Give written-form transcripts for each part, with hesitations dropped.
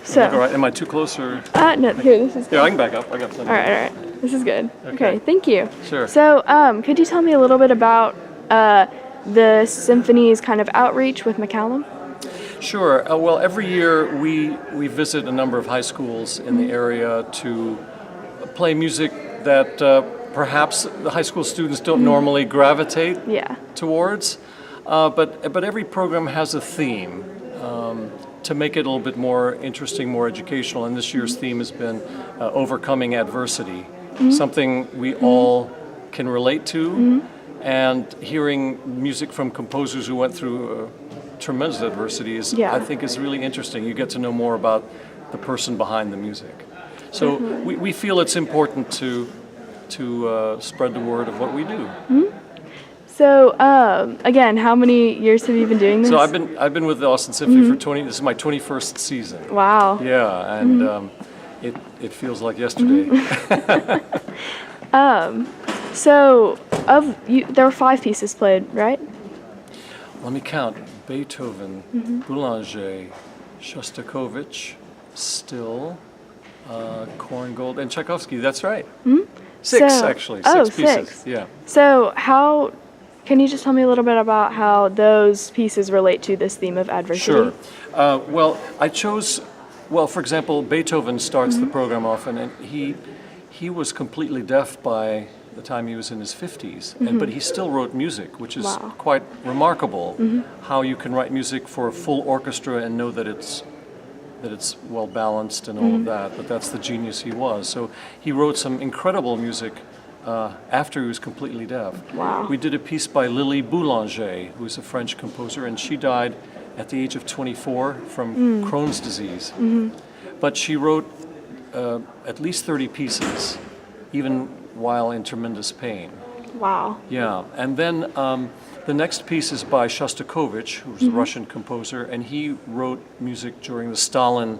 So, All right. Am I too close or? no, here, this is good. Yeah, I can back up. I got plenty. All right. This is good. Okay, thank you. Sure. So, could you tell me a little bit about the symphony's kind of outreach with McCallum? Sure. Well, every year we visit a number of high schools in the area to play music that perhaps the high school students don't normally gravitate Yeah. towards. But every program has a theme to make it a little bit more interesting, more educational. And this year's theme has been overcoming adversity, something we all can relate to. And hearing music from composers who went through tremendous adversity is, Yeah. I think, is really interesting. You get to know more about the person behind the music. So we feel it's important to spread the word of what we do. So, again, how many years have you been doing this? So I've been with the Austin Symphony for 20. This is my 21st season. Wow. Yeah, and it feels like yesterday. So, there were 5 pieces played, right? Let me count: Beethoven, Boulanger, Shostakovich, Still, Korngold, and Tchaikovsky. That's right. 6 So- actually. oh, 6 pieces. 6. Yeah. So, can you just tell me a little bit about how those pieces relate to this theme of adversity? Sure. Well, I chose. Well, for example, Beethoven starts the program off, and he was completely deaf by the time he was in his 50s, but he still wrote music, which is Wow. quite remarkable. How you can write music for a full orchestra and know that it's well balanced and all of that. But that's the genius he was. So he wrote some incredible music after he was completely deaf. Wow. We did a piece by Lily Boulanger, who's a French composer, and she died at the age of 24 from Crohn's disease. But she wrote at least 30 pieces, even while in tremendous pain. Wow. Yeah, and then the next piece is by Shostakovich, who's a Russian composer, and he wrote music during the Stalin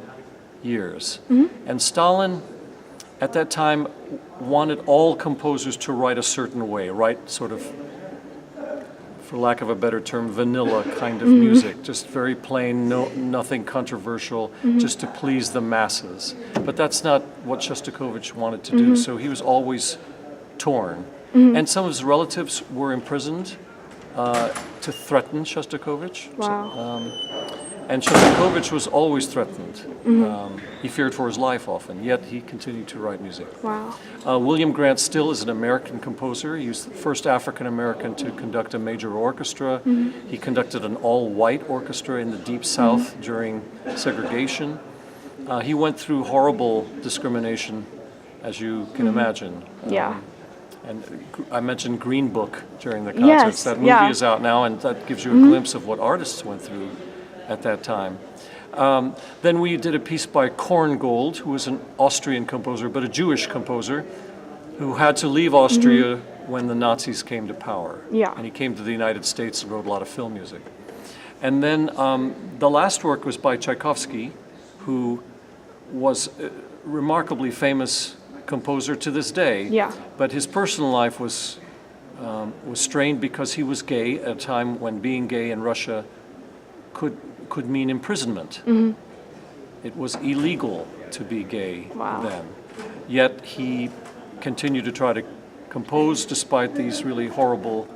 years. And Stalin, at that time, wanted all composers to write a certain way, write sort of, for lack of a better term, vanilla kind of music, just very plain, nothing controversial, just to please the masses. But that's not what Shostakovich wanted to do, so he was always torn. And some of his relatives were imprisoned to threaten Shostakovich. Wow. And Shostakovich was always threatened. He feared for his life often, yet he continued to write music. Wow. William Grant Still is an American composer. He was the first African American to conduct a major orchestra. He conducted an all-white orchestra in the Deep South during segregation. He went through horrible discrimination, as you can imagine. Yeah. And I mentioned Green Book during the concerts. Yes, That movie yeah. is out now, and that gives you a glimpse of what artists went through at that time. Then we did a piece by Korngold, who was an Austrian composer, but a Jewish composer, who had to leave Austria when the Nazis came to power. Yeah. And he came to the United States and wrote a lot of film music. And then the last work was by Tchaikovsky, who was a remarkably famous composer to this day. Yeah. But his personal life was strained because he was gay at a time when being gay in Russia could mean imprisonment. It was illegal to be gay Wow. then. Yet he continued to try to compose despite these really horrible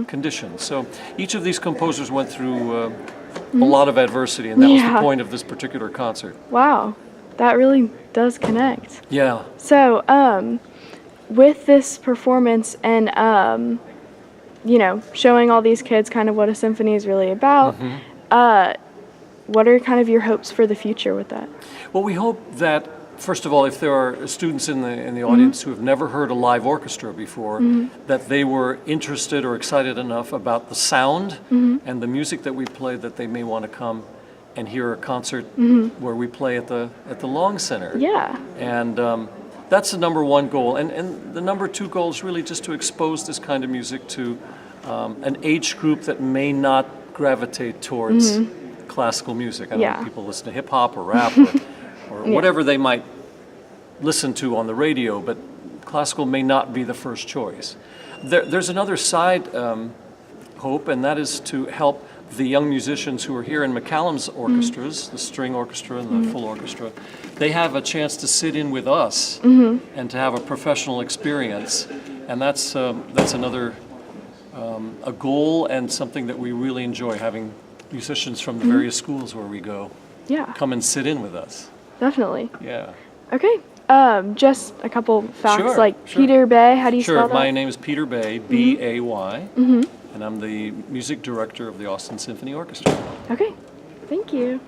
conditions. So each of these composers went through a lot of adversity, and that was Yeah. the point of this particular concert. Wow. That really does connect. Yeah. So, with this performance and, showing all these kids kind of what a symphony is really about, what are kind of your hopes for the future with that? Well, we hope that, first of all, if there are students in the audience who have never heard a live orchestra before, that they were interested or excited enough about the sound and the music that we play that they may want to come and hear a concert where we play at the Long Center. Yeah. And that's the number one goal. And the number two goal is really just to expose this kind of music to an age group that may not gravitate towards classical music. I know Yeah. people listen to hip hop or rap or whatever they might listen to on the radio, but classical may not be the first choice. There's another side hope, and that is to help the young musicians who are here in McCallum's orchestras, the string orchestra and the full orchestra, they have a chance to sit in with us and to have a professional experience. And that's another a goal and something that we really enjoy, having musicians from the various schools where we go Yeah, come and sit in with us. definitely. Yeah. Okay. Just a couple facts, Sure, like sure. Peter Bay. How do you Sure, spell that? my name is Peter Bay, B-A-Y, and I'm the music director of the Austin Symphony Orchestra. Okay. Thank you.